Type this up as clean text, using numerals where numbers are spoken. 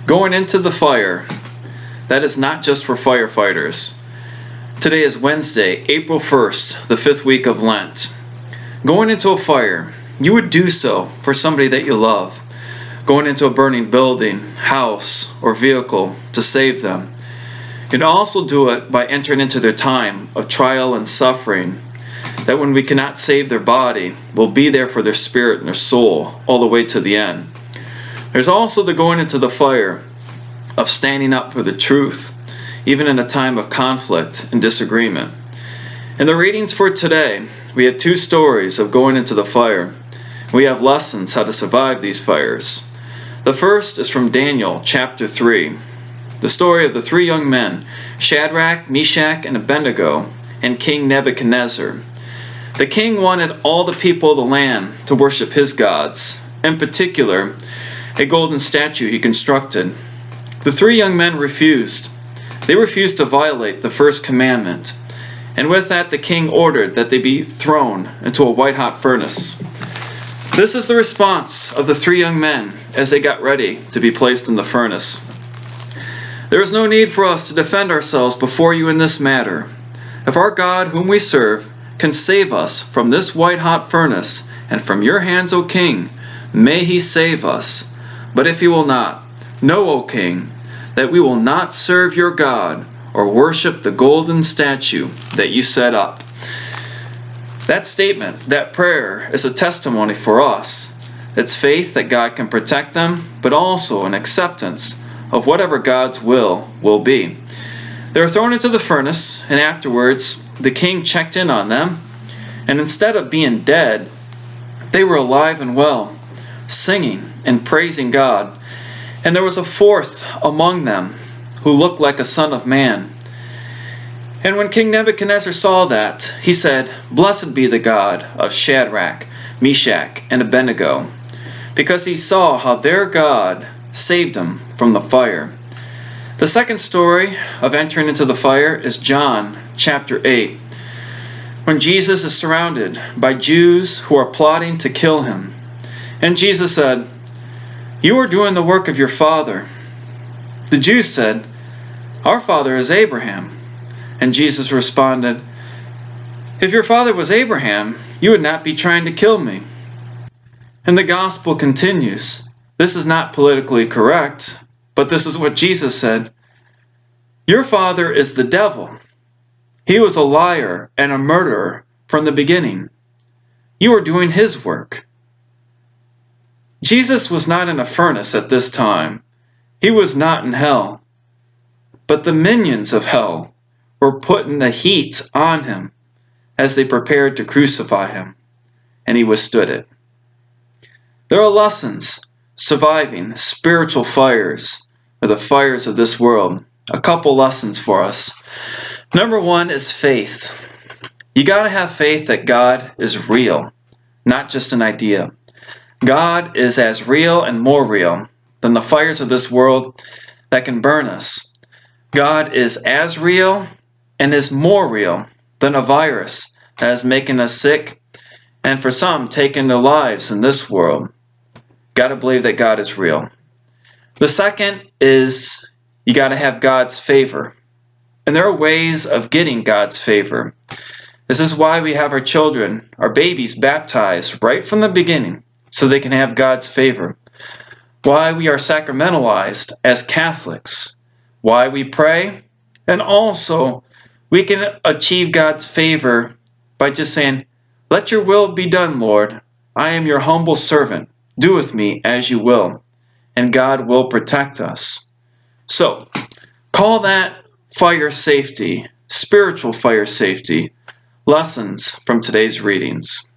Going into the fire. That is not just for firefighters. Today is Wednesday, April 1st, the 5th week of Lent. Going into a fire, you would do so for somebody that you love. Going into a burning building, house, or vehicle to save them. You'd also do it by entering into their time of trial and suffering, that when we cannot save their body, we'll be there for their spirit and their soul all the way to the end. There's also the going into the fire of standing up for the truth, even in a time of conflict and disagreement. In the readings for today, we had two stories of going into the fire. We have lessons how to survive these fires. The first is from Daniel chapter 3, the story of the three young men, Shadrach, Meshach, and Abednego, and King Nebuchadnezzar. The king wanted all the people of the land to worship his gods, in particular, a golden statue he constructed. The three young men refused. They refused to violate the first commandment, and with that the king ordered that they be thrown into a white-hot furnace. This is the response of the three young men as they got ready to be placed in the furnace. There is no need for us to defend ourselves before you in this matter. If our God, whom we serve, can save us from this white-hot furnace and from your hands, O king, may he save us. But if he will not, know, O king, that we will not serve your God or worship the golden statue that you set up. That statement, that prayer, is a testimony for us. It's faith that God can protect them, but also an acceptance of whatever God's will be. They were thrown into the furnace, and afterwards the king checked in on them, and instead of being dead, they were alive and well, singing and praising God. And there was a fourth among them who looked like a son of man. And when King Nebuchadnezzar saw that, he said, "Blessed be the God of Shadrach, Meshach, and Abednego," because he saw how their God saved him from the fire. The second story of entering into the fire is John chapter 8, when Jesus is surrounded by Jews who are plotting to kill him. And Jesus said, "You are doing the work of your father." The Jews said, "Our father is Abraham." And Jesus responded, "If your father was Abraham, you would not be trying to kill me." And the gospel continues. This is not politically correct, but this is what Jesus said. "Your father is the devil. He was a liar and a murderer from the beginning. You are doing his work." Jesus was not in a furnace at this time. He was not in hell. But the minions of hell were putting the heat on him as they prepared to crucify him, and he withstood it. There are lessons surviving spiritual fires, or the fires of this world. A couple lessons for us. Number one is faith. You got to have faith that God is real, not just an idea. God is as real and more real than the fires of this world that can burn us. God is as real and is more real than a virus that is making us sick and for some taking their lives in this world. Got to believe that God is real. The second is you got to have God's favor. And there are ways of getting God's favor. This is why we have our children, our babies, baptized right from the beginning so they can have God's favor. Why we are sacramentalized as Catholics. Why we pray. And also, we can achieve God's favor by just saying, "Let your will be done, Lord. I am your humble servant. Do with me as you will." And God will protect us. So, call that fire safety, spiritual fire safety, lessons from today's readings.